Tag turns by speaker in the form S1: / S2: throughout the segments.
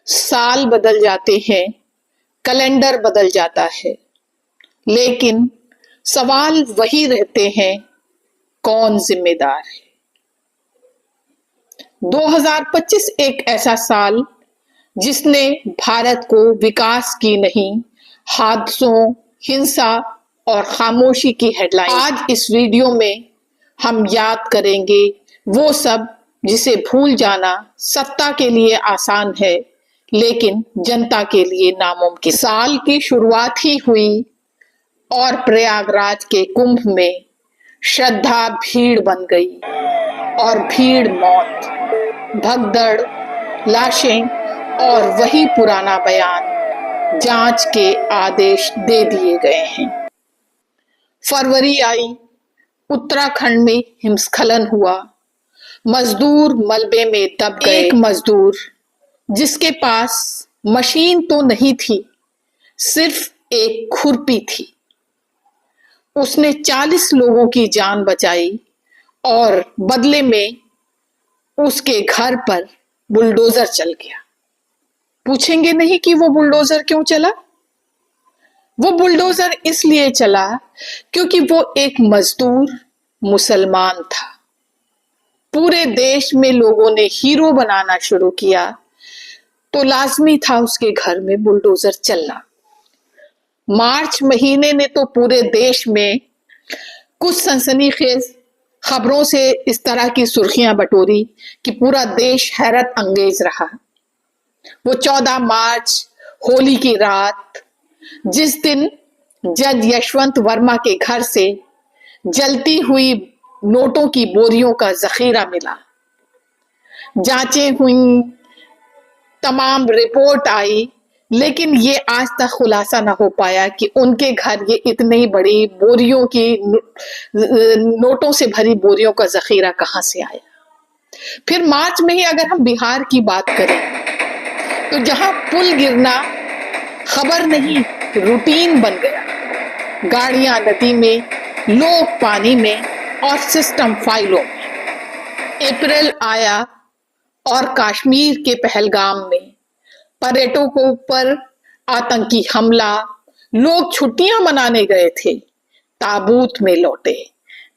S1: साल बदल जाते हैं, कैलेंडर बदल जाता है, लेकिन सवाल वही रहते हैं, कौन जिम्मेदार है। 2025 एक ऐसा साल जिसने भारत को विकास की नहीं, हादसों, हिंसा और खामोशी की हेडलाइन। आज इस वीडियो में हम याद करेंगे वो सब जिसे भूल जाना सत्ता के लिए आसान है, लेकिन जनता के लिए नामुमकिन। साल की शुरुआत ही हुई और प्रयागराज के कुंभ में श्रद्धा भीड़ बन गई और भीड़ मौत, भगदड़, लाशें और वही पुराना बयान, जांच के आदेश दे दिए गए हैं। फरवरी आई, उत्तराखंड में हिमस्खलन हुआ, मजदूर मलबे में दब गए। एक मजदूर जिसके पास मशीन तो नहीं थी, सिर्फ एक खुरपी थी, उसने 40 लोगों की जान बचाई और बदले में उसके घर पर बुलडोजर चल गया। पूछेंगे नहीं कि वो बुलडोजर क्यों चला? वो बुलडोजर इसलिए चला क्योंकि वो एक मजदूर मुसलमान था। पूरे देश में लोगों ने हीरो बनाना शुरू किया, तो लाजमी था उसके घर में बुलडोजर चलना। मार्च महीने ने तो पूरे देश में कुछ सनसनीखेज खबरों से इस तरह की सुर्खियां बटोरी कि पूरा देश हैरत अंगेज रहा। वो 14 मार्च, होली की रात, जिस दिन जज यशवंत वर्मा के घर से जलती हुई नोटों की बोरियों का जखीरा मिला, जांचें हुई, तमाम रिपोर्ट आई, लेकिन ये आज तक खुलासा ना हो पाया कि उनके घर ये इतनी बड़ी बोरियों की नोटों से भरी बोरियों का जखीरा कहां से आया। फिर मार्च में ही अगर हम बिहार की बात करें तो जहां पुल गिरना खबर नहीं, रूटीन बन गया, गाड़ियां नदी में, लोग पानी में और सिस्टम फाइलों में। अप्रैल आया और कश्मीर के पहलगाम में पर्यटकों पर आतंकी हमला, लोग छुट्टियां मनाने गए थे, ताबूत में लौटे।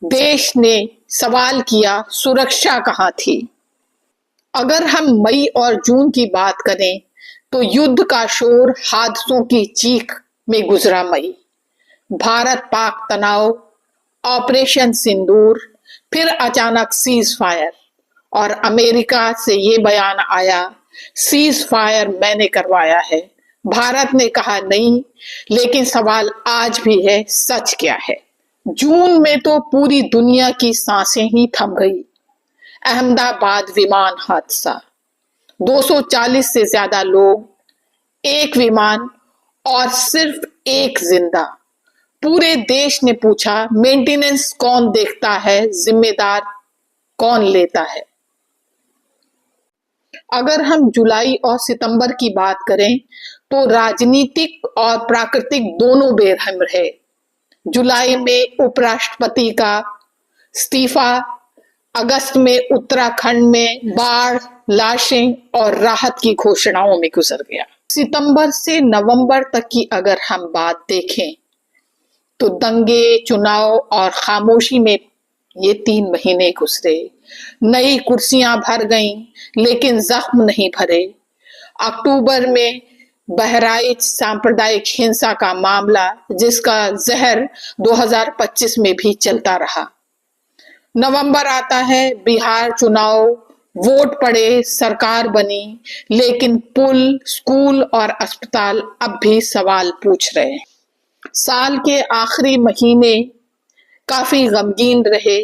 S1: देश ने सवाल किया, सुरक्षा कहां थी? अगर हम मई और जून की बात करें तो युद्ध का शोर, हादसों की चीख में गुजरा मई। भारत पाक तनाव, ऑपरेशन सिंदूर, फिर अचानक सीज फायर और अमेरिका से ये बयान आया, सीज फायर मैंने करवाया है। भारत ने कहा नहीं, लेकिन सवाल आज भी है, सच क्या है? जून में तो पूरी दुनिया की सांसें ही थम गई। अहमदाबाद विमान हादसा, 240 से ज्यादा लोग, एक विमान और सिर्फ एक जिंदा। पूरे देश ने पूछा, मेंटेनेंस कौन देखता है, जिम्मेदार कौन लेता है? अगर हम जुलाई और सितंबर की बात करें तो राजनीतिक और प्राकृतिक दोनों बेरहम रहे। जुलाई में उपराष्ट्रपति का इस्तीफा, अगस्त में उत्तराखंड में बाढ़, लाशें और राहत की घोषणाओं में गुजर गया। सितंबर से नवंबर तक की अगर हम बात देखें तो दंगे, चुनाव और खामोशी में ये 3 महीने गुजरे। नई कुर्सियां भर गईं, लेकिन जख्म नहीं भरे। अक्टूबर में बहराइच सांप्रदायिक हिंसा का मामला, जिसका जहर 2025 में भी चलता रहा। नवंबर आता है, बिहार चुनाव, वोट पड़े, सरकार बनी, लेकिन पुल, स्कूल और अस्पताल अब भी सवाल पूछ रहे हैं। साल के आखिरी महीने काफी गमगीन रहे।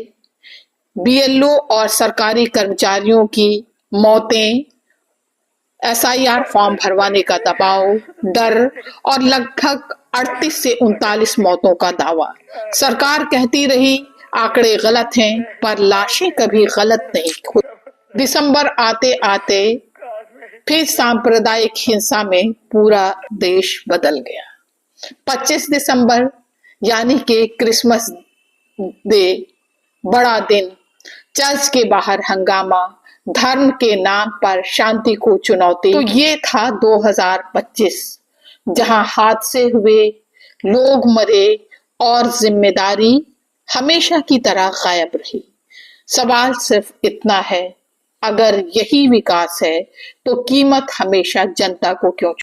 S1: बीएलओ और सरकारी कर्मचारियों की मौतें, एसआईआर फॉर्म भरवाने का दबाव, डर और लगभग 38 से 39 मौतों का दावा। सरकार कहती रही आंकड़े गलत हैं, पर लाशें कभी गलत नहीं हुई। दिसंबर आते आते फिर सांप्रदायिक हिंसा में पूरा देश बदल गया। 25 दिसंबर यानी कि क्रिसमस डे, बड़ा दिन, चर्च के बाहर हंगामा, धर्म के नाम पर शांति को चुनौती। तो ये था 2025, जहां हादसे हुए, लोग मरे और जिम्मेदारी हमेशा की तरह गायब रही। सवाल सिर्फ इतना है, अगर यही विकास है तो कीमत हमेशा जनता को क्यों